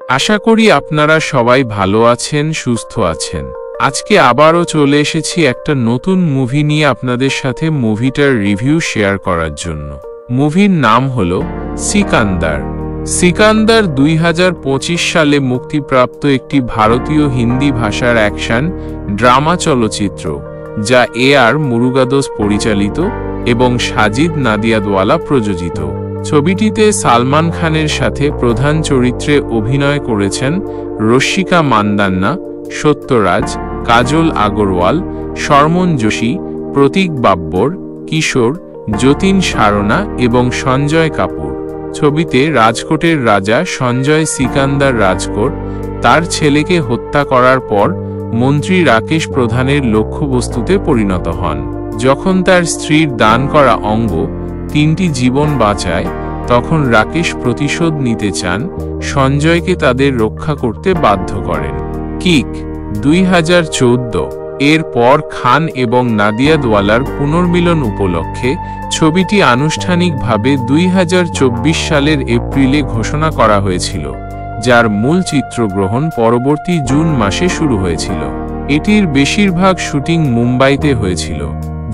আশা করি আপনারা সবাই ভালো আছেন, সুস্থ আছেন। আজকে আবারও চলে এসেছি একটা নতুন মুভি নিয়ে আপনাদের সাথে মুভিটার রিভিউ শেয়ার করার জন্য। মুভির নাম হলো সিকান্দার। সিকান্দার 2025 সালে মুক্তিপ্রাপ্ত একটি ভারতীয় হিন্দি ভাষার অ্যাকশন ড্রামা চলচ্চিত্র, যা আর মুরুগাদোস পরিচালিত এবং সাজিদ নাদিয়াদওয়ালা প্রযোজিত। ছবিটিতে সালমান খানের সাথে প্রধান চরিত্রে অভিনয় করেছেন রশ্মিকা মান্দান্না, সত্যরাজ, কাজল আগরওয়াল, শর্মন যোশী, প্রতীক বাব্বর, কিশোর, যতীন সারনা এবং সঞ্জয় কাপুর। ছবিতে রাজকোটের রাজা সঞ্জয় সিকান্দার রাজকোট তার ছেলেকে হত্যা করার পর মন্ত্রী রাকেশ প্রধানের লক্ষ্যবস্তুতে পরিণত হন। যখন তার স্ত্রীর দান করা অঙ্গ 3টি জীবন বাঁচায়, তখন রাকেশ প্রতিশোধ নিতে চান, সঞ্জয়কে তাদের রক্ষা করতে বাধ্য করেন। কিক 2014। এরপর খান এবং নাদিয়াদওয়ালার পুনর্মিলন উপলক্ষে ছবিটি আনুষ্ঠানিকভাবে 2024 সালের এপ্রিলে ঘোষণা করা হয়েছিল, যার মূল চিত্রগ্রহণ পরবর্তী জুন মাসে শুরু হয়েছিল। এটির বেশিরভাগ শুটিং মুম্বাইতে হয়েছিল,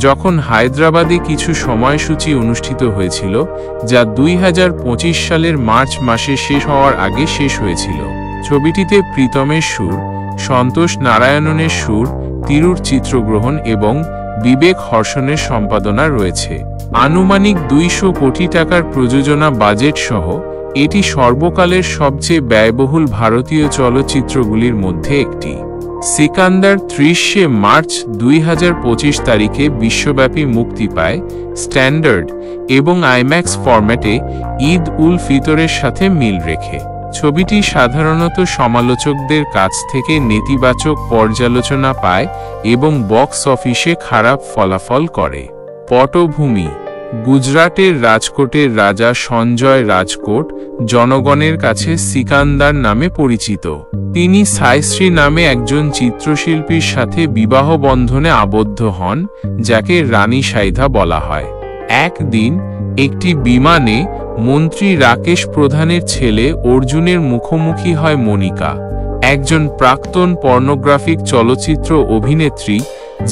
যখন হায়দ্রাবাদে কিছু সময়সূচি অনুষ্ঠিত হয়েছিল, যা 2025 সালের মার্চ মাসে শেষ হওয়ার আগে শেষ হয়েছিল। ছবিটিতে প্রীতমের সুর, সন্তোষ নারায়ণনের সুর, তিরুর চিত্রগ্রহণ এবং বিবেক হর্ষণের সম্পাদনা রয়েছে। আনুমানিক 200 কোটি টাকার প্রযোজনা বাজেট সহ এটি সর্বকালের সবচেয়ে ব্যয়বহুল ভারতীয় চলচ্চিত্রগুলির মধ্যে একটি। সিকান্দার 30শে মার্চ 2025 তারিখে বিশ্বব্যাপী মুক্তি পায়, স্ট্যান্ডার্ড এবং আইম্যাক্স ফরম্যাটে ঈদ উল ফিতরের সাথে মিল রেখে। ছবিটি সাধারণত সমালোচকদের কাছ থেকে নেতিবাচক পর্যালোচনা পায় এবং বক্স অফিসে খারাপ ফলাফল করে। পটভূমি: গুজরাটের রাজকোটের রাজা সঞ্জয় রাজকোট জনগণের কাছে সিকান্দার নামে পরিচিত। তিনি সাইশ্রী নামে একজন চিত্রশিল্পীর সাথে বিবাহ বন্ধনে আবদ্ধ হন, যাকে রানী সাইধা বলা হয়। একদিন একটি বিমানে মন্ত্রী রাকেশ প্রধানের ছেলে অর্জুনের মুখোমুখি হয় মনিকা, একজন প্রাক্তন পর্নোগ্রাফিক চলচ্চিত্র অভিনেত্রী,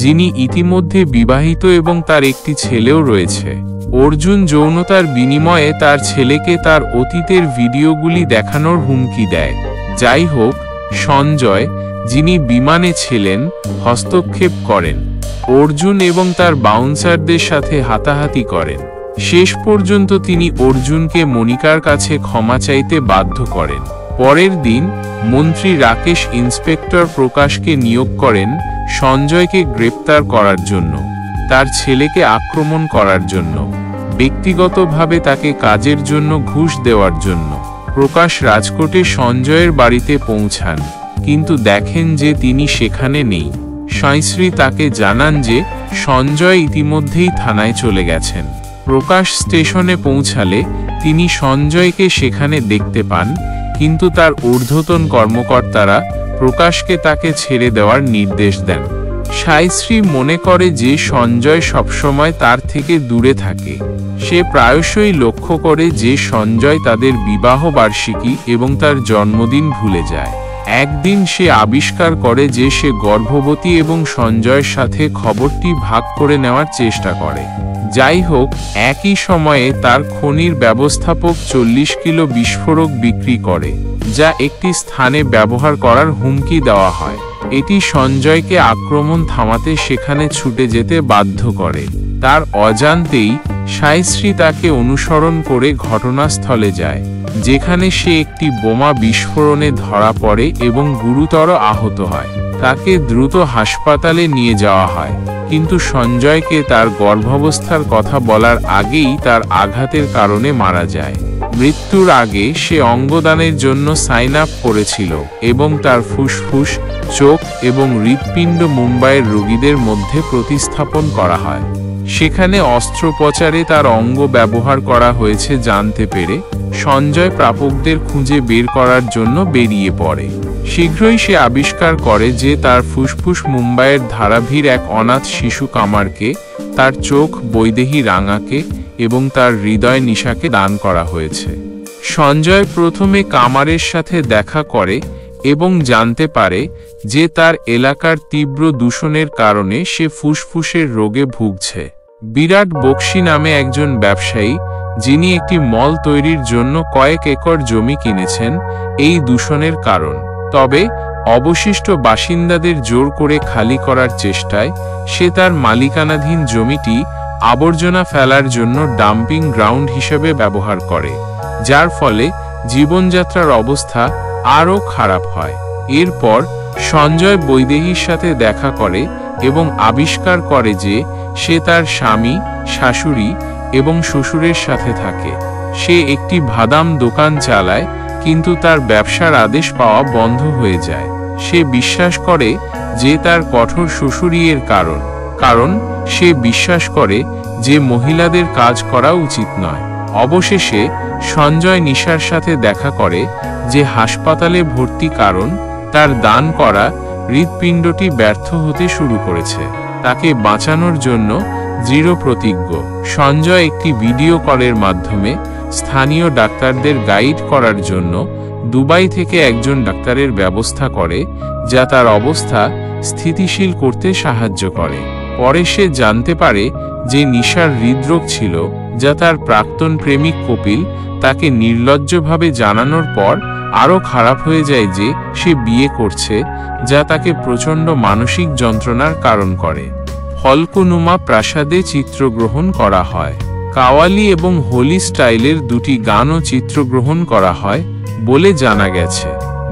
যিনি ইতিমধ্যে বিবাহিত এবং তার একটি ছেলেও রয়েছে। অর্জুন যৌনতার বিনিময়ে তার ছেলেকে তার অতীতের ভিডিওগুলি দেখানোর হুমকি দেয়। যাই হোক, সঞ্জয়, যিনি বিমানে ছিলেন, হস্তক্ষেপ করেন। অর্জুন এবং তার বাউন্সারদের সাথে হাতাহাতি করেন। শেষ পর্যন্ত তিনি অর্জুনকে মনিকার কাছে ক্ষমা চাইতে বাধ্য করেন। পরের দিন মন্ত্রী রাকেশ ইন্সপেক্টর প্রকাশকে নিয়োগ করেন সঞ্জয়কে গ্রেপ্তার করার জন্য, তার ছেলেকে আক্রমণ করার জন্য, ব্যক্তিগতভাবে তাকে কাজের জন্য ঘুষ দেওয়ার জন্য। প্রকাশ রাজকোটে সঞ্জয়ের বাড়িতে পৌঁছান, কিন্তু দেখেন যে তিনি সেখানে নেই। সাইশ্রী তাকে জানান যে সঞ্জয় ইতিমধ্যেই থানায় চলে গেছেন। প্রকাশ স্টেশনে পৌঁছালে তিনি সঞ্জয়কে সেখানে দেখতে পান, কিন্তু তার ঊর্ধ্বতন কর্মকর্তারা প্রকাশকে তাকে ছেড়ে দেওয়ার নির্দেশ দেন। সাইশ্রী মনে করে যে সঞ্জয় সবসময় তার থেকে দূরে থাকে। সে প্রায়শই লক্ষ্য করে যে সঞ্জয় তাদের বিবাহ বার্ষিকী এবং তার জন্মদিন ভুলে যায়। একদিন সে আবিষ্কার করে যে সে গর্ভবতী এবং সঞ্জয়ের সাথে খবরটি ভাগ করে নেওয়ার চেষ্টা করে। যাই হোক, একই সময়ে তার খনির ব্যবস্থাপক 40 কিলো বিস্ফোরক বিক্রি করে, যা একটি স্থানে ব্যবহার করার হুমকি দেওয়া হয়। এটি সঞ্জয়কে আক্রমণ থামাতে সেখানে ছুটে যেতে বাধ্য করে। তার অজান্তেই সাইশ্রী তাকে অনুসরণ করে ঘটনাস্থলে যায়, যেখানে সে একটি বোমা বিস্ফোরণে ধরা পড়ে এবং গুরুতর আহত হয়। তাকে দ্রুত হাসপাতালে নিয়ে যাওয়া হয়, কিন্তু সঞ্জয়কে তার গর্ভাবস্থার কথা বলার আগেই তার আঘাতের কারণে মারা যায়। মৃত্যুর আগে সে অঙ্গদানের জন্য সাইন আপ করেছিল এবং তার ফুসফুস, চোখ এবং হৃৎপিণ্ড মুম্বাইয়ের রোগীদের মধ্যে প্রতিস্থাপন করা হয়। সেখানে অস্ত্রোপচারে তার অঙ্গ ব্যবহার করা হয়েছে জানতে পেরে সঞ্জয় প্রাপকদের খুঁজে বের করার জন্য বেরিয়ে পড়ে। শীঘ্রই সে আবিষ্কার করে যে তার ফুসফুস মুম্বাইয়ের ধারাভির এক অনাথ শিশু কামারকে, তার চোখ বৈদেহী রাঙাকে এবং তার হৃদয় নিশাকে দান করা হয়েছে। সঞ্জয় প্রথমে কামারের সাথে দেখা করে এবং জানতে পারে যে তার এলাকার তীব্র দূষণের কারণে সে ফুসফুসের রোগে ভুগছে। বিরাট বক্সি নামে একজন ব্যবসায়ী, যিনি একটি মল তৈরির জন্য কয়েক একর জমি কিনেছেন এই দূষণের কারণ, তবে অবশিষ্ট বাসিন্দাদের জোর করে খালি করার চেষ্টায় সে তার মালিকানাধীন জমিটি আবর্জনা ফেলার জন্য ডাম্পিং গ্রাউন্ড হিসেবে ব্যবহার করে, যার ফলে জীবনযাত্রার অবস্থা আরও খারাপ হয়। এরপর সঞ্জয় বৈদেহীর সাথে দেখা করে এবং আবিষ্কার করে যে সে তার স্বামী, শাশুড়ি এবং শ্বশুরের সাথে থাকে। সে একটি বাদাম দোকান চালায়, কিন্তু তার ব্যবসার আদেশ পাওয়া বন্ধ হয়ে যায়। সে বিশ্বাস করে যে তার কঠোর শ্বশুরই এর কারণ সে বিশ্বাস করে যে মহিলাদের কাজ করা উচিত নয়। অবশেষে সঞ্জয় নিশার সাথে দেখা করে যে হাসপাতালে ভর্তি, কারণ তার দান করা হৃৎপিণ্ডটি ব্যর্থ হতে শুরু করেছে। তাকে বাঁচানোর জন্য দৃঢ় প্রতিজ্ঞ। সঞ্জয় একটি ভিডিও কলের মাধ্যমে স্থানীয় ডাক্তারদের গাইড করার জন্য দুবাই থেকে একজন ডাক্তারের ব্যবস্থা করে, যা তার অবস্থা স্থিতিশীল করতে সাহায্য করে। পরে সে জানতে পারে যে নিশার হৃদরোগ ছিল, যা তার প্রাক্তন প্রেমিক কপিল তাকে নির্লজ্জভাবে জানানোর পর আরও খারাপ হয়ে যায় যে সে বিয়ে করছে, যা তাকে প্রচণ্ড মানসিক যন্ত্রণার কারণ করে। ফলকুনুমা প্রাসাদে চিত্রগ্রহণ করা হয়। কাওয়ালি এবং হোলি স্টাইলের দুটি গানও চিত্রগ্রহণ করা হয় বলে জানা গেছে।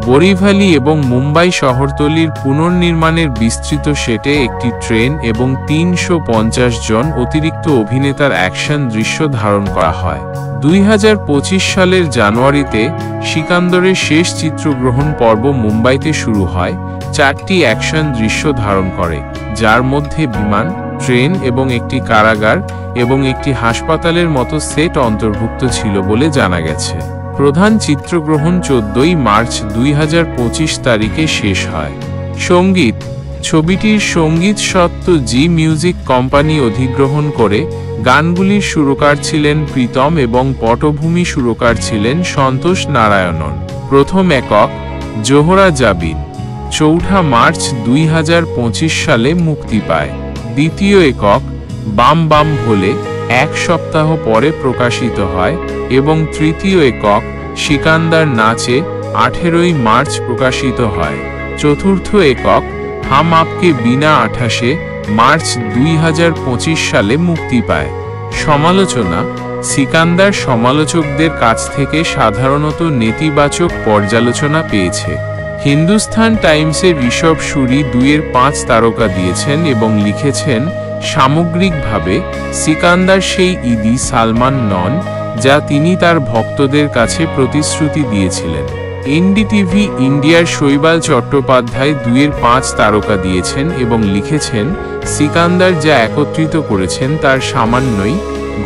বরিভালি এবং মুম্বাই শহরতলির পুনর্নির্মাণের বিস্তৃত সেটে একটি ট্রেন এবং ৩৫০ জন অতিরিক্ত অভিনেতার অ্যাকশন দৃশ্য ধারণ করা হয়। ২০২৫ সালের জানুয়ারিতে সিকান্দরের শেষ চিত্রগ্রহণ পর্ব মুম্বাইতে শুরু হয়, ৪টি অ্যাকশন দৃশ্য ধারণ করে, যার মধ্যে বিমান, ট্রেন এবং একটি কারাগার এবং একটি হাসপাতালের মতো সেট অন্তর্ভুক্ত ছিল বলে জানা গেছে। প্রধান চিত্রগ্রহণ ১৪ই মার্চ ২০২৫ তারিখে শেষ হয়। সঙ্গীত: ছবিটির সঙ্গীত স্বত্ব জি মিউজিক কোম্পানি অধিগ্রহণ করে। গানগুলির সুরকার ছিলেন প্রীতম এবং পটভূমি সুরকার ছিলেন সন্তোষ নারায়ণন। প্রথম একক জোহরা জাবিন ৪ঠা মার্চ ২০২৫ সালে মুক্তি পায়। দ্বিতীয় একক বাম বাম ভোলে ১ সপ্তাহ পরে প্রকাশিত হয় এবং তৃতীয় একক সিকান্দার নাচে ১৮ই মার্চ প্রকাশিত হয়। চতুর্থ একক হাম আপকে বিনা ২৮শে মার্চ ২০২৫ সালে মুক্তি পায়। সমালোচনা: সিকান্দার সমালোচকদের কাছ থেকে সাধারণত নেতিবাচক পর্যালোচনা পেয়েছে। হিন্দুস্তান টাইমসের ঋষভ সুরি ২-এর ৫ তারকা দিয়েছেন এবং লিখেছেন, সামগ্রিকভাবে সিকান্দার সেই ঈদি সালমান নন যা তিনি তার ভক্তদের কাছে প্রতিশ্রুতি দিয়েছিলেন। এনডিটিভি ইন্ডিয়ার শৈবাল চট্টোপাধ্যায় ২-এর ৫ তারকা দিয়েছেন এবং লিখেছেন, সিকান্দার যা একত্রিত করেছেন তার সামান্যই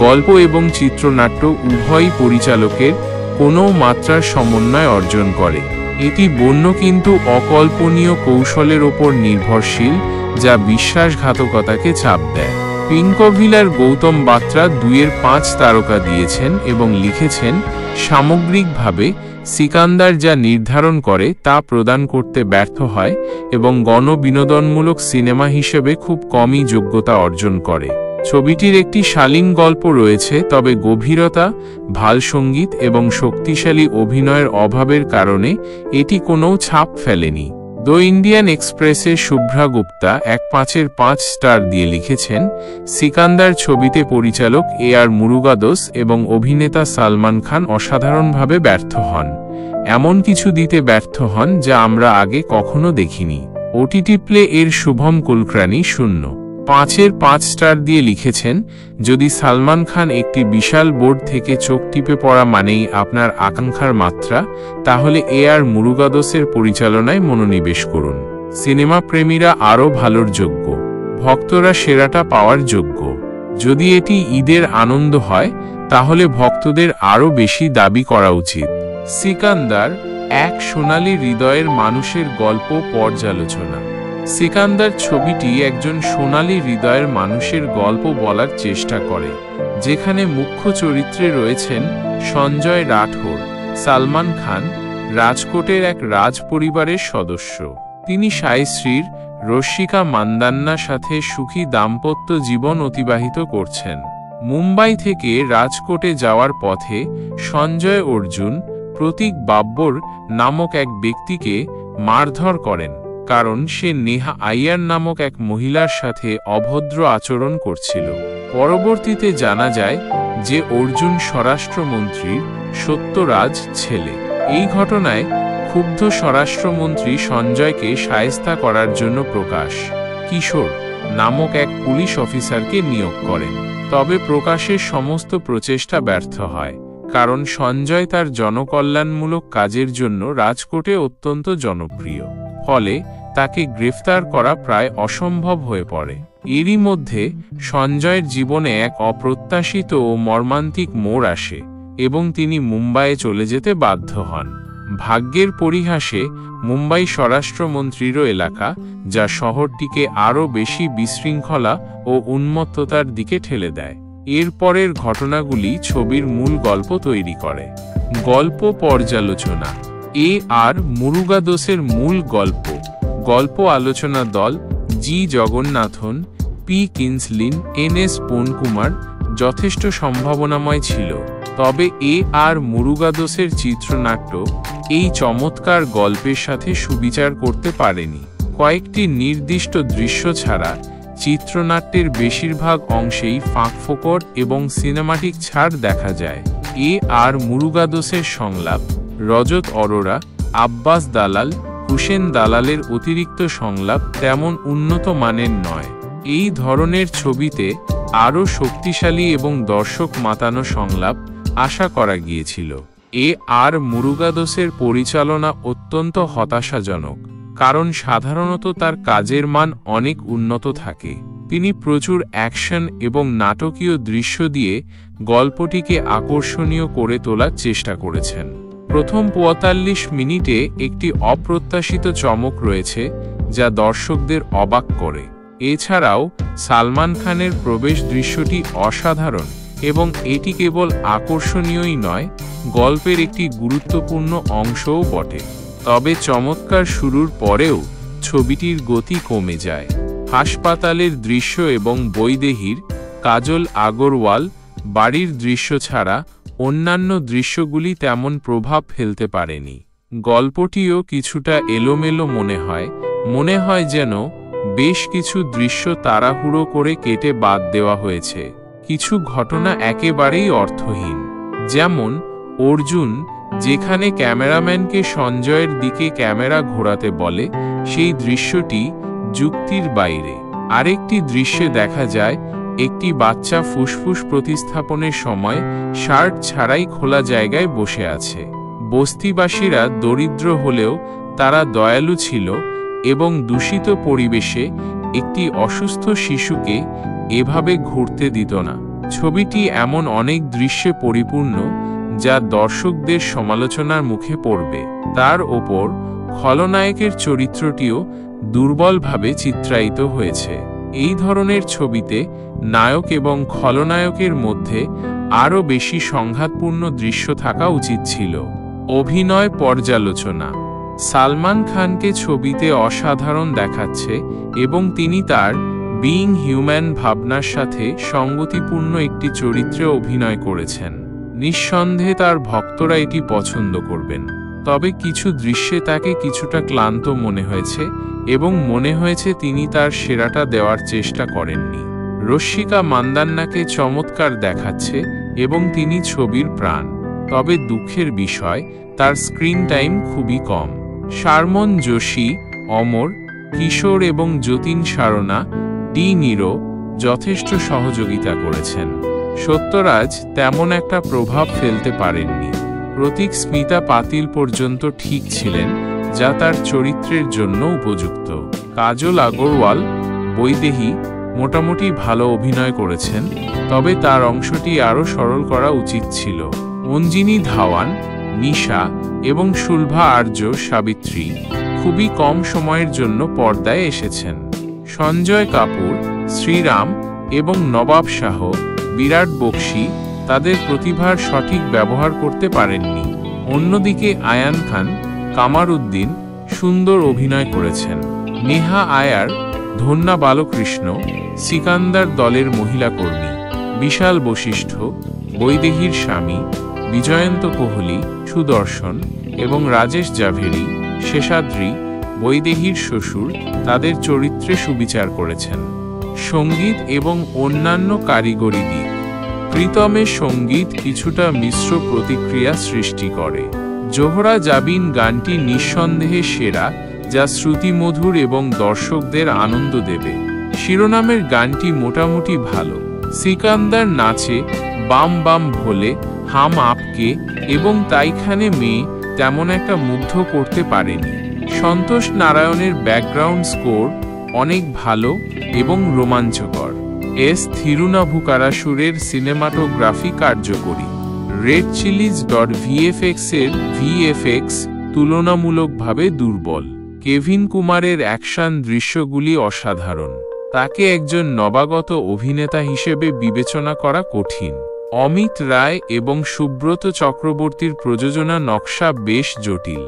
গল্প এবং চিত্রনাট্য উভয়ই পরিচালকের কোনো মাত্রার সমন্বয় অর্জন করে। এটি বন্য কিন্তু অকল্পনীয় কৌশলের ওপর নির্ভরশীল, যা বিশ্বাসঘাতকতাকে চাপ দেয়। পিঙ্কভিলার গৌতম বাত্রা ২-এর ৫ তারকা দিয়েছেন এবং লিখেছেন, সামগ্রিকভাবে সিকান্দার যা নির্ধারণ করে তা প্রদান করতে ব্যর্থ হয় এবং গণবিনোদনমূলক সিনেমা হিসেবে খুব কমই যোগ্যতা অর্জন করে। ছবিটির একটি শালীন গল্প রয়েছে, তবে গভীরতা, ভাল সঙ্গীত এবং শক্তিশালী অভিনয়ের অভাবের কারণে এটি কোনো ছাপ ফেলেনি। দ্য ইন্ডিয়ান এক্সপ্রেসে শুভ্রা গুপ্তা ১.৫-এর ৫ স্টার দিয়ে লিখেছেন, সিকান্দার ছবিতে পরিচালক আর মুরুগাদোস এবং অভিনেতা সালমান খান অসাধারণভাবে ব্যর্থ হন। এমন কিছু দিতে ব্যর্থ হন যা আমরা আগে কখনো দেখিনি। ওটিটি প্লে এর শুভম কুলকার্নি ০.৫-এর ৫ স্টার দিয়ে লিখেছেন, যদি সালমান খান একটি বিশাল বোর্ড থেকে চোখ টিপে পড়া মানেই আপনার আকাঙ্ক্ষার মাত্রা, তাহলে আর মুরুগাদোসের পরিচালনায় মনোনিবেশ করুন। সিনেমা প্রেমীরা আরও ভালোর যোগ্য, ভক্তরা সেরাটা পাওয়ার যোগ্য। যদি এটি ঈদের আনন্দ হয়, তাহলে ভক্তদের আরও বেশি দাবি করা উচিত। সিকান্দার, এক সোনালী হৃদয়ের মানুষের গল্প পর্যালোচনা। সিকান্দার ছবিটি একজন সোনালী হৃদয়ের মানুষের গল্প বলার চেষ্টা করে, যেখানে মুখ্য চরিত্রে রয়েছেন সঞ্জয় রাঠোর, সালমান খান রাজকোটের এক রাজ পরিবারের সদস্য। তিনি সাইশ্রীর রশ্মিকা মান্দান্নার সাথে সুখী দাম্পত্য জীবন অতিবাহিত করছেন। মুম্বাই থেকে রাজকোটে যাওয়ার পথে সঞ্জয় অর্জুন প্রতীক বাব্বর নামক এক ব্যক্তিকে মারধর করেন, কারণ সে নেহা আইয়ার নামক এক মহিলার সাথে অভদ্র আচরণ করছিল। পরবর্তীতে জানা যায় যে অর্জুন স্বরাষ্ট্রমন্ত্রীর সত্যরাজ ছেলে। এই ঘটনায় ক্ষুব্ধ স্বরাষ্ট্রমন্ত্রী সঞ্জয়কে শায়েস্তা করার জন্য প্রকাশ কিশোর নামক এক পুলিশ অফিসারকে নিয়োগ করেন। তবে প্রকাশের সমস্ত প্রচেষ্টা ব্যর্থ হয়, কারণ সঞ্জয় তার জনকল্যাণমূলক কাজের জন্য রাজকোটে অত্যন্ত জনপ্রিয়। ফলে তাকে গ্রেফতার করা প্রায় অসম্ভব হয়ে পড়ে। এরই মধ্যে সঞ্জয়ের জীবনে এক অপ্রত্যাশিত ও মর্মান্তিক মোড় আসে এবং তিনি মুম্বাইয়ে চলে যেতে বাধ্য হন। ভাগ্যের পরিহাসে মুম্বাই স্বরাষ্ট্রমন্ত্রীরও এলাকা, যা শহরটিকে আরও বেশি বিশৃঙ্খলা ও উন্মত্ততার দিকে ঠেলে দেয়। এরপরের ঘটনাগুলি ছবির মূল গল্প তৈরি করে। গল্প পর্যালোচনা। এ আর মুরুগাদোসের মূল গল্প। গল্প আলোচনা দল জি জগন্নাথন, পি কিন্সলিন, এন.এস. পোনকুমার যথেষ্ট সম্ভাবনাময় ছিল। তবে এ আর মুরুগাদোসের চিত্রনাট্য এই চমৎকার গল্পের সাথে সুবিচার করতে পারেনি। কয়েকটি নির্দিষ্ট দৃশ্য ছাড়া চিত্রনাট্যের বেশিরভাগ অংশেই ফাঁকফোকর এবং সিনেমাটিক ছাড় দেখা যায়। এ আর মুরুগাদোসের সংলাপ, রজত অরোরা, আব্বাস দালাল, হুসেন দালালের অতিরিক্ত সংলাপ তেমন উন্নত মানের নয়। এই ধরনের ছবিতে আরও শক্তিশালী এবং দর্শক মাতানো সংলাপ আশা করা গিয়েছিল। এ আর মুরুগাদোসের পরিচালনা অত্যন্ত হতাশাজনক, কারণ সাধারণত তার কাজের মান অনেক উন্নত থাকে। তিনি প্রচুর অ্যাকশন এবং নাটকীয় দৃশ্য দিয়ে গল্পটিকে আকর্ষণীয় করে তোলার চেষ্টা করেছেন। প্রথম ৪৫ মিনিটে একটি অপ্রত্যাশিত চমক রয়েছে যা দর্শকদের অবাক করে। এছাড়াও সালমান খানের প্রবেশ দৃশ্যটি অসাধারণ এবং এটি কেবল আকর্ষণীয়ই নয়, গল্পের একটি গুরুত্বপূর্ণ অংশও বটে। তবে চমৎকার শুরুর পরেও ছবিটির গতি কমে যায়। হাসপাতালের দৃশ্য এবং বৈদেহীর কাজল আগরওয়াল বাড়ির দৃশ্য ছাড়া অন্যান্য দৃশ্যগুলি তেমন প্রভাব ফেলতে পারেনি। গল্পটিও কিছুটা এলোমেলো মনে হয় যেন বেশ কিছু দৃশ্য তাড়াহুড়ো করে কেটে বাদ দেওয়া হয়েছে। কিছু ঘটনা একেবারেই অর্থহীন, যেমন অর্জুন যেখানে ক্যামেরাম্যানকে সঞ্জয়ের দিকে ক্যামেরা ঘোরাতে বলে, সেই দৃশ্যটি যুক্তির বাইরে। আরেকটি দৃশ্যে দেখা যায় একটি বাচ্চা ফুসফুস প্রতিস্থাপনের সময় শার্ট ছাড়াই খোলা জায়গায় বসে আছে। বস্তিবাসীরা দরিদ্র হলেও তারা দয়ালু ছিল এবং দূষিত পরিবেশে একটি অসুস্থ শিশুকে এভাবে ঘুরতে দিত না। ছবিটি এমন অনেক দৃশ্যে পরিপূর্ণ যা দর্শকদের সমালোচনার মুখে পড়বে। তার ওপর খলনায়কের চরিত্রটিও দুর্বলভাবে চিত্রায়িত হয়েছে। এই ধরনের ছবিতে নায়ক এবং খলনায়কের মধ্যে আরও বেশি সংঘাতপূর্ণ দৃশ্য থাকা উচিত ছিল। অভিনয় পর্যালোচনা। সালমান খানকে ছবিতে অসাধারণ দেখাচ্ছে এবং তিনি তার বিইং হিউম্যান ভাবনার সাথে সঙ্গতিপূর্ণ একটি চরিত্রে অভিনয় করেছেন। নিঃসন্দেহে তার ভক্তরা এটি পছন্দ করবেন। তবে কিছু দৃশ্যে তাকে কিছুটা ক্লান্ত মনে হয়েছে এবং মনে হয়েছে তিনি তার সেরাটা দেওয়ার চেষ্টা করেননি। রশ্মিকা মান্দান্নাকে চমৎকার দেখাচ্ছে এবং তিনি ছবির প্রাণ। তবে দুঃখের বিষয়, তার স্ক্রিন টাইম খুবই কম। শারমন জোশী, অমর, কিশোর এবং যতীন সারনা, ডি নিরো যথেষ্ট সহযোগিতা করেছেন। সত্যরাজ তেমন একটা প্রভাব ফেলতে পারেননি। প্রতীক স্মিতা পাতিল পর্যন্ত ঠিক ছিলেন, যা তার চরিত্রের জন্য উপযুক্ত। কাজল আগরওয়াল, বৈদেহী মোটামুটি ভালো অভিনয় করেছেন, তবে তার অংশটি আরও সরল করা উচিত ছিল। অঞ্জিনী ধাওয়ান, নিশা এবং শুলভা আর্য সাবিত্রী খুবই কম সময়ের জন্য পর্দায় এসেছেন। সঞ্জয় কাপুর, শ্রীরাম এবং নবাব শাহ, বিরাট বক্সি তাদের প্রতিভার সঠিক ব্যবহার করতে পারেননি। অন্যদিকে আয়ান খান, কামার উদ্দিন সুন্দর অভিনয় করেছেন। নেহা আয়ার, ধন্যা বালকৃষ্ণ সিকান্দার দলের মহিলা কর্মী, বিশাল বশিষ্ঠ বৈদেহীর স্বামী, বিজয়ন্ত কোহলি, সুদর্শন এবং রাজেশ জাভেরি শেষাদ্রি বৈদেহীর শ্বশুর তাদের চরিত্রে সুবিচার করেছেন। সঙ্গীত এবং অন্যান্য কারিগরি দিক। প্রীতমের সঙ্গীত কিছুটা মিশ্র প্রতিক্রিয়া সৃষ্টি করে। জোহরা জাবিন গানটি নিঃসন্দেহে সেরা, যা শ্রুতিমধুর এবং দর্শকদের আনন্দ দেবে। শিরোনামের গানটি মোটামুটি ভালো। সিকান্দার নাচে বাম বাম ভোলে, হাম আপকে এবং তাইখানে মেয়ে তেমন একটা মুগ্ধ করতে পারেনি। সন্তোষ নারায়ণের ব্যাকগ্রাউন্ড স্কোর অনেক ভালো এবং রোমাঞ্চকর। এস থিরুনাভুকারাসুরের সিনেমাটোগ্রাফি কার্যকরী। রেড চিলিজ .vfx এর ভিএফএক্স তুলনামূলকভাবে দুর্বল। কেভিন কুমারের অ্যাকশন দৃশ্যগুলি অসাধারণ। তাকে একজন নবাগত অভিনেতা হিসেবে বিবেচনা করা কঠিন। অমিত রায় এবং সুব্রত চক্রবর্তীর প্রযোজনা নকশা বেশ জটিল।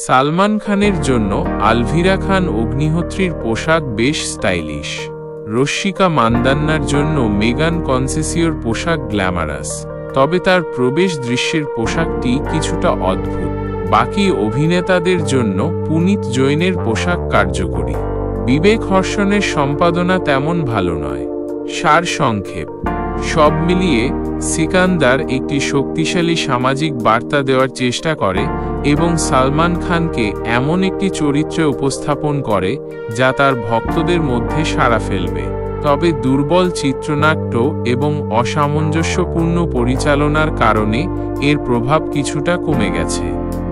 সালমান খানের জন্য আলভিরা খান অগ্নিহোত্রীর পোশাক বেশ স্টাইলিশ। রশ্মিকা মান্দান্নার জন্য মেগান কনসেসিওর পোশাক গ্ল্যামারাস, তবে তার প্রবেশ দৃশ্যের পোশাকটি কিছুটা অদ্ভুত। বাকি অভিনেতাদের জন্য পুনিত জৈনের পোশাক কার্যকরী। বিবেক হর্ষণের সম্পাদনা তেমন ভালো নয়। সারসংক্ষেপ, সব মিলিয়ে সিকান্দার একটি শক্তিশালী সামাজিক বার্তা দেওয়ার চেষ্টা করে এবং সালমান খানকে এমন একটি চরিত্রে উপস্থাপন করে যা তার ভক্তদের মধ্যে সাড়া ফেলবে। তবে দুর্বল চিত্রনাট্য এবং অসামঞ্জস্যপূর্ণ পরিচালনার কারণে এর প্রভাব কিছুটা কমে গেছে।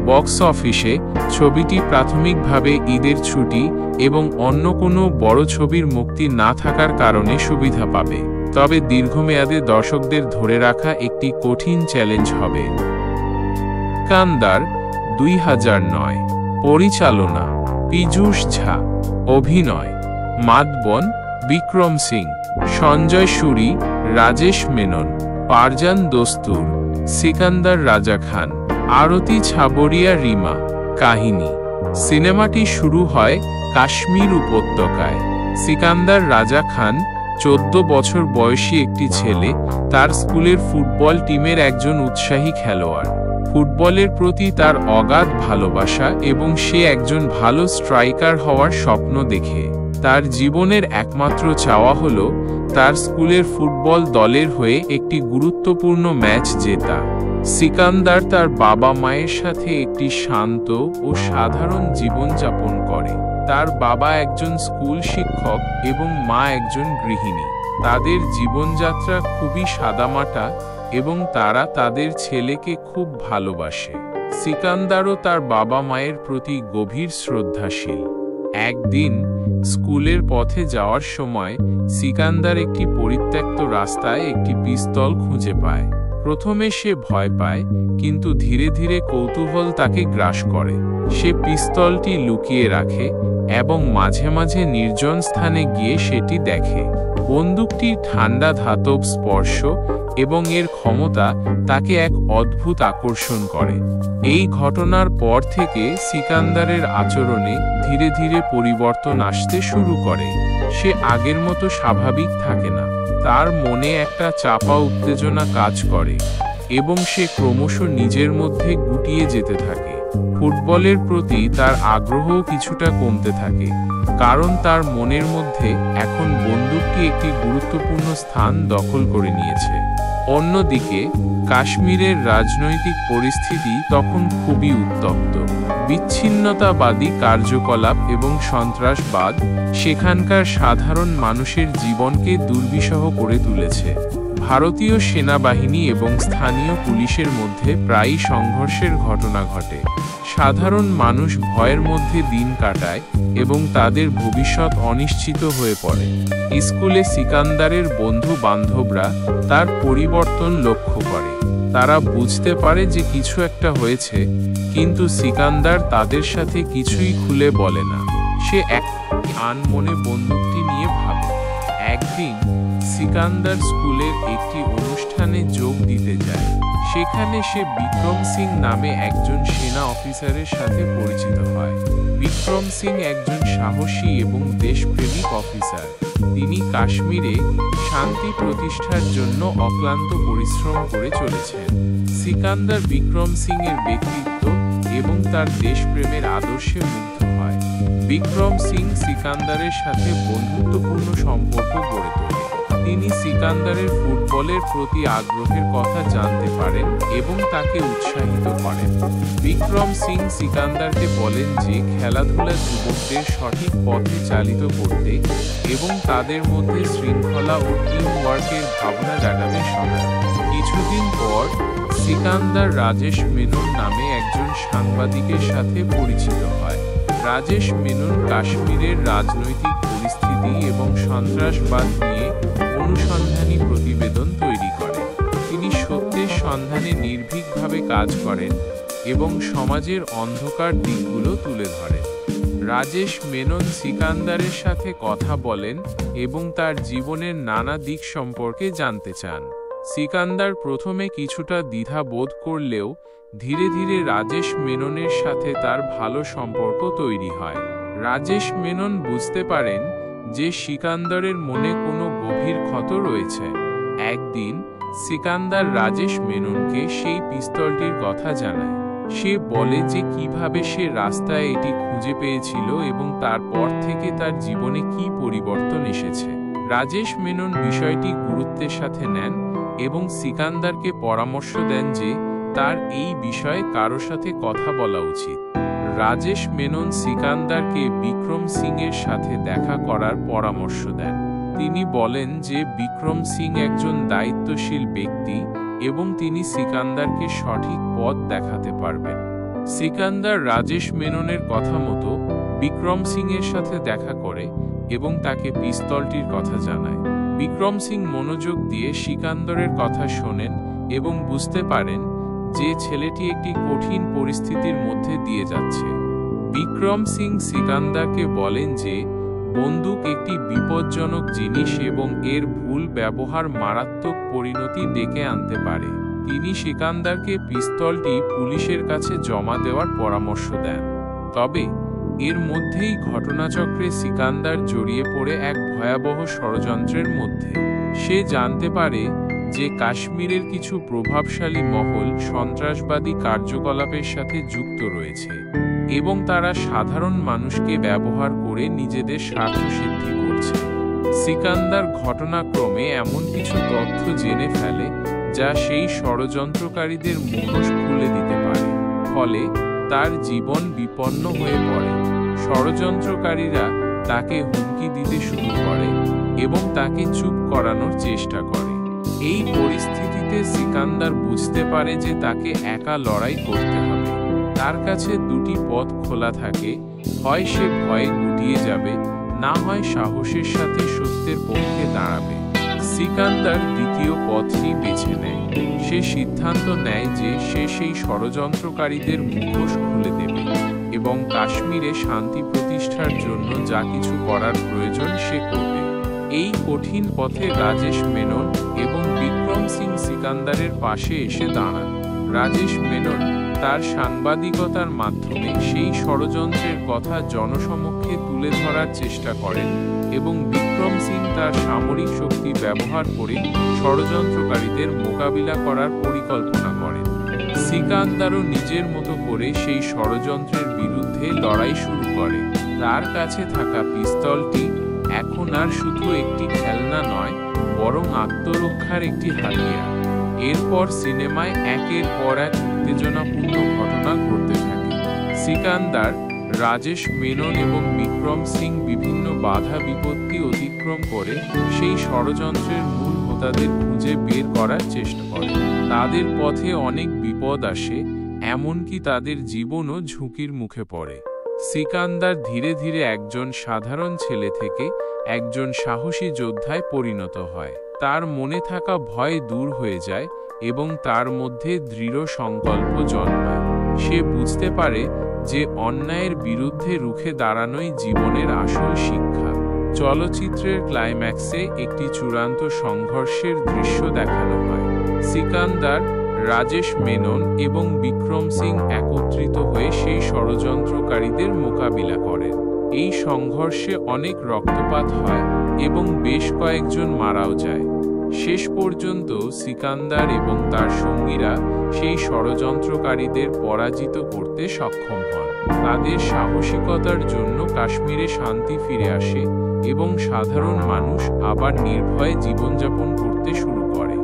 বক্স অফিসে ছবিটি প্রাথমিকভাবে ঈদের ছুটি এবং অন্য কোনো বড় ছবির মুক্তি না থাকার কারণে সুবিধা পাবে, তবে দীর্ঘমেয়াদে দর্শকদের ধরে রাখা একটি কঠিন চ্যালেঞ্জ হবে। সিকান্দার 2009। পরিচালনা পীযূষ ঝা। অভিনয় মাধবন, বিক্রম সিং, সঞ্জয় সুরি, রাজেশ মেনন, পারজান দস্তুর, সিকান্দার রাজা খান, আরতি ছাবরিয়া রিমা। কাহিনী, সিনেমাটি শুরু হয় কাশ্মীর উপত্যকায়। সিকান্দার রাজা খান 14 বছর বয়সী একটি ছেলে, তার স্কুলের ফুটবল টিমের একজন উৎসাহী খেলোয়াড়। ফুটবলের প্রতি তার অগাধ ভালোবাসা এবং সে একজন ভালো স্ট্রাইকার হওয়ার স্বপ্ন দেখে। তার জীবনের একমাত্র চাওয়া হল তার স্কুলের ফুটবল দলের হয়ে একটি গুরুত্বপূর্ণ ম্যাচ জেতা। সিকান্দার তার বাবা মায়ের সাথে একটি শান্ত ও সাধারণ জীবনযাপন করে। তার বাবা একজন স্কুল শিক্ষক এবং মা একজন গৃহিণী। তাদের জীবনযাত্রা খুবই সাদামাটা এবং তারা তাদের ছেলেকে খুব ভালোবাসে। সিকান্দারও তার বাবা মায়ের প্রতি গভীর শ্রদ্ধাশীল। একদিন স্কুলের পথে যাওয়ার সময় সিকান্দার একটি পরিত্যক্ত রাস্তায় একটি পিস্তল খুঁজে পায়। প্রথমে সে ভয় পায়, কিন্তু ধীরে ধীরে কৌতূহল তাকে গ্রাস করে। সে পিস্তলটি লুকিয়ে রাখে এবং মাঝে মাঝে নির্জন স্থানে গিয়ে সেটি দেখে। বন্দুকটির ঠান্ডা ধাতব স্পর্শ এবং এর ক্ষমতা তাকে এক অদ্ভুত আকর্ষণ করে। এই ঘটনার পর থেকে সিকান্দারের আচরণে ধীরে ধীরে পরিবর্তন আসতে শুরু করে। সে আগের মতো স্বাভাবিক থাকে না। তার মনে একটা চাপা উত্তেজনা কাজ করে এবং সে ক্রমশ নিজের মধ্যে গুটিয়ে যেতে থাকে। ফুটবলের প্রতি তার আগ্রহও কিছুটা কমতে থাকে, কারণ তার মনের মধ্যে এখন বন্দুকটি একটি গুরুত্বপূর্ণ স্থান দখল করে নিয়েছে। অন্যদিকে কাশ্মীরের রাজনৈতিক পরিস্থিতি তখন খুবই উত্তপ্ত। বিচ্ছিন্নতাবাদী কার্যকলাপ এবং সন্ত্রাসবাদ সেখানকার সাধারণ মানুষের জীবনকে দুর্বিষহ করে তুলেছে। ভারতীয় সেনাবাহিনী এবং স্থানীয় পুলিশের মধ্যে প্রায়ই সংঘর্ষের ঘটনা ঘটে। সাধারণ মানুষ ভয়ের মধ্যে দিন কাটায় এবং তাদের ভবিষ্যৎ অনিশ্চিত হয়ে পড়ে। স্কুলে সিকান্দারের বন্ধু বান্ধবরা তার পরিবর্তন লক্ষ্য করে। তারা বুঝতে পারে যে কিছু একটা হয়েছে, কিন্তু সিকান্দার তাদের সাথে কিছুই খুলে বলে না। সে এক আনমনে বন্দুকটি নিয়ে ভাবে। একদিন সিকান্দার স্কুলের একটি অনুষ্ঠানে যোগ দিতে যায়। সেখানে সে বিক্রম সিং নামে একজন সেনা অফিসারের সাথে পরিচিত হয়। বিক্রম সিং একজন সাহসী এবং দেশপ্রেমিক অফিসার। তিনি কাশ্মীরে শান্তি প্রতিষ্ঠার জন্য অক্লান্ত পরিশ্রম করে চলেছেন। সিকান্দার বিক্রম সিং এর ব্যক্তিত্ব এবং তার দেশপ্রেমের আদর্শে মুগ্ধ হয়। বিক্রম সিং সিকান্দারের সাথে বন্ধুত্বপূর্ণ সম্পর্ক গড়ে তোলে। তিনি সিকান্দারের ফুটবলের প্রতি আগ্রহের কথা জানতে পারেন এবং তাকে উৎসাহিত করেন। বিক্রম সিং সিকান্দারকে বলেন যে খেলাধুলা যুবকদের সঠিক পথে চালিত করতে এবং তাদের মধ্যে শৃঙ্খলা ও টিম ওয়ার্কের ভাবনা জাগাতে সহায়ক। কিছুদিন পর সিকান্দার রাজেশ মেনন নামে একজন সাংবাদিকের সাথে পরিচিত হয়। রাজেশ মেনন কাশ্মীরের রাজনৈতিক পরিস্থিতি এবং সন্ত্রাসবাদ নিয়ে অনুসন্ধানী প্রতিবেদন তৈরি করেন। তিনি সত্যের সন্ধানে নির্ভীকভাবে কাজ করেন এবং সমাজের অন্ধকার দিকগুলো তুলে ধরেন। রাজেশ মেনন সিকান্দারের সাথে কথা বলেন এবং তার জীবনের নানা দিক সম্পর্কে জানতে চান। সিকান্দার প্রথমে কিছুটা দ্বিধা বোধ করলেও ধীরে ধীরে রাজেশ মেননের সাথে তার ভালো সম্পর্ক তৈরি হয়। রাজেশ মেনন বুঝতে পারেন যে সিকান্দারের মনে কোনো গভীর ক্ষত রয়েছে। একদিন সিকান্দার রাজেশ মেননকে সেই পিস্তলটির কথা জানায়। সে বলে যে কিভাবে সে রাস্তায় এটি খুঁজে পেয়েছিল এবং তারপর থেকে তার জীবনে কি পরিবর্তন এসেছে। রাজেশ মেনন বিষয়টি গুরুত্বের সাথে নেন এবং সিকান্দারকে পরামর্শ দেন যে তার এই বিষয়ে কারো সাথে কথা বলা উচিত। রাজেশ মেনন সিকান্দারকে বিক্রম সিং এর সাথে দেখা করার পরামর্শ দেন। তিনি বলেন যে বিক্রম সিং একজন দায়িত্বশীল ব্যক্তি এবং তিনি সিকান্দারকে সঠিক পথ দেখাতে পারবেন। সিকান্দার রাজেশ মেননের কথা মতো বিক্রম সিং এর সাথে দেখা করে এবং তাকে পিস্তলটির কথা জানায়। বিক্রম সিং মনোযোগ দিয়ে সিকান্দারের কথা শোনেন এবং বুঝতে পারেন যে ছেলেটি একটি কঠিন পরিস্থিতির মধ্যে দিয়ে যাচ্ছে। বিক্রম সিং সিকান্দারকে বলেন যে বন্দুক একটি বিপজ্জনক জিনিস এবং এর ভুল ব্যবহার মারাত্মক পরিণতি ডেকে আনতে পারে। তিনি সিকান্দারকে পিস্তলটি পুলিশের কাছে জমা দেওয়ার পরামর্শ দেন। তবে এর মধ্যেই ঘটনাচক্রে সিকান্দার জড়িয়ে পড়ে এক ভয়াবহ ষড়যন্ত্রের মধ্যে। সে জানতে পারে যে কাশ্মীরের কিছু প্রভাবশালী মহল সন্ত্রাসবাদী কার্যকলাপের সাথে যুক্ত রয়েছে এবং তারা সাধারণ মানুষকে ব্যবহার করে নিজেদের স্বার্থ সিদ্ধি করছে। সিকান্দার ঘটনাক্রমে এমন কিছু তথ্য জেনে ফেলে যা সেই ষড়যন্ত্রকারীদের মুখোশ খুলে দিতে পারে, ফলে তার জীবন বিপন্ন হয়ে পড়ে। ষড়যন্ত্রকারীরা তাকে হুমকি দিতে শুরু করে এবং তাকে চুপ করানোর চেষ্টা করে। এই পরিস্থিতিতে সিকান্দার বুঝতে পারে যে তাকে একা লড়াই করতে হবে। তার কাছে দুটি পথ খোলা থাকে, হয় সে ভয়ে গুটিয়ে যাবে, না হয় সাহসের সাথে সত্যের পক্ষে দাঁড়াবে। সিকান্দার দ্বিতীয় পথটি বেছে নেয়। সে সিদ্ধান্ত নেয় যে সে সেই ষড়যন্ত্রকারীদের মুখোশ খুলে দেবে এবং কাশ্মীরে শান্তি প্রতিষ্ঠার জন্য যা কিছু করার প্রয়োজন সে করবে। এই কঠিন পথে রাজেশ মেনন এবং বিক্রম সিং সিকান্দারের পাশে এসে দাঁড়ান। রাজেশ মেনন তার সাংবাদিকতার মাধ্যমে সেই ষড়যন্ত্রের কথা জনসমক্ষে তুলে ধরার চেষ্টা করেন এবং বিক্রম সিং তার সামরিক শক্তি ব্যবহার করে ষড়যন্ত্রকারীদের মোকাবিলা করার পরিকল্পনা করেন। সিকান্দারও নিজের মতো করে সেই ষড়যন্ত্রের বিরুদ্ধে লড়াই শুরু করে। তার কাছে থাকা পিস্তলটি এখন আর শুধু একটি খেলনা নয়, বরং আত্মরক্ষার একটি হাতিয়ার। এরপর সিনেমায় একের পর এক উত্তেজনাপূর্ণ ঘটনা ঘটতে থাকে। সিকান্দার, রাজেশ মেনন এবং বিক্রম সিং বিভিন্ন বাধা বিপত্তি অতিক্রম করে সেই ষড়যন্ত্রের মূল হোতাদের খুঁজে বের করার চেষ্টা করে। তাদের পথে অনেক বিপদ আসে, এমনকি তাদের জীবনও ঝুঁকির মুখে পড়ে। সিকান্দার ধীরে ধীরে একজন সাধারণ ছেলে থেকে একজন সাহসী যোদ্ধায় পরিণত হয়। তার মনে থাকা ভয় দূর হয়ে যায় এবং তার মধ্যে দৃঢ় সংকল্প জন্মায়। সে বুঝতে পারে যে অন্যায়ের বিরুদ্ধে রুখে দাঁড়ানোই জীবনের আসল শিক্ষা। চলচ্চিত্রের ক্লাইম্যাক্সে একটি চূড়ান্ত সংঘর্ষের দৃশ্য দেখানো হয়। সিকান্দার, রাজেশ মেনন এবং বিক্রম সিং একত্রিত হয়ে সেই ষড়যন্ত্রকারীদের মোকাবিলা করেন। এই সংঘর্ষে অনেক রক্তপাত হয় এবং বেশ কয়েকজন মারাও যায়। শেষ পর্যন্ত সিকান্দার এবং তার সঙ্গীরা সেই ষড়যন্ত্রকারীদের পরাজিত করতে সক্ষম হন। তাদের সাহসিকতার জন্য কাশ্মীরে শান্তি ফিরে আসে এবং সাধারণ মানুষ আবার নির্ভয়ে জীবনযাপন করতে শুরু করে।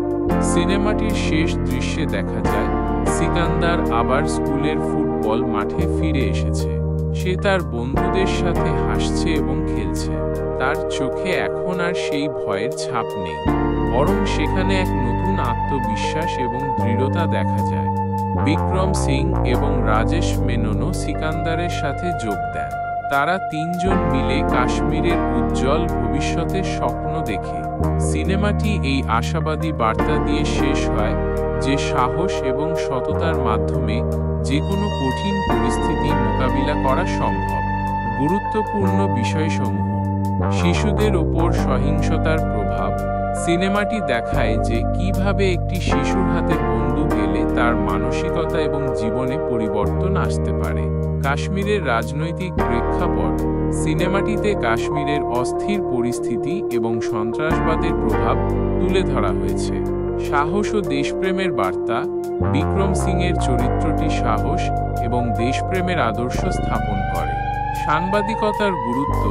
সিনেমাটির শেষ দৃশ্যে দেখা যায় সিকান্দার আবার স্কুলের ফুটবল মাঠে ফিরে এসেছে। সে তার বন্ধুদের সাথে হাসছে এবং খেলছে। তার চোখে এখন আর সেই ভয়ের ছাপ নেই, বরং সেখানে এক নতুন আত্মবিশ্বাস এবং দৃঢ়তা দেখা যায়। বিক্রম সিং এবং রাজেশ মেননও সিকান্দারের সাথে যোগ দেন। তারা তিনজন মিলে কাশ্মীরের উজ্জ্বল ভবিষ্যতের স্বপ্ন দেখে। সিনেমাটি এই আশাবাদী বার্তা দিয়ে শেষ হয় যে সাহস এবং সততার মাধ্যমে যে কোনো কঠিন পরিস্থিতি মোকাবিলা করা সম্ভব। গুরুত্বপূর্ণ বিষয়সমূহ: শিশুদের ওপর সহিংসতার প্রভাব। সিনেমাটি দেখায় যে কিভাবে একটি শিশুর হাতে বন্দুক এলে তার মানসিকতা এবং জীবনে পরিবর্তন আসতে পারে। কাশ্মীরের রাজনৈতিক প্রেক্ষাপট। সিনেমাটিতে কাশ্মীরের অস্থির পরিস্থিতি এবং সন্ত্রাসবাদের প্রভাব তুলে ধরা হয়েছে। সাহস ও দেশপ্রেমের বার্তা। বিক্রম সিংয়ের চরিত্রটি সাহস এবং দেশপ্রেমের আদর্শ স্থাপন করে। সাংবাদিকতার গুরুত্ব।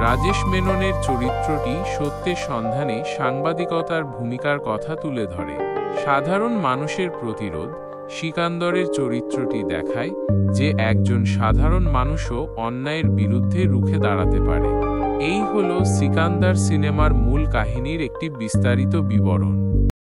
রাজেশ মেননের চরিত্রটি সত্যের সন্ধানে সাংবাদিকতার ভূমিকার কথা তুলে ধরে। সাধারণ মানুষের প্রতিরোধ। সিকান্দরের চরিত্রটি দেখায় যে একজন সাধারণ মানুষও অন্যায়ের বিরুদ্ধে রুখে দাঁড়াতে পারে। এই হলো সিকান্দার সিনেমার মূল কাহিনীর একটি বিস্তারিত বিবরণ।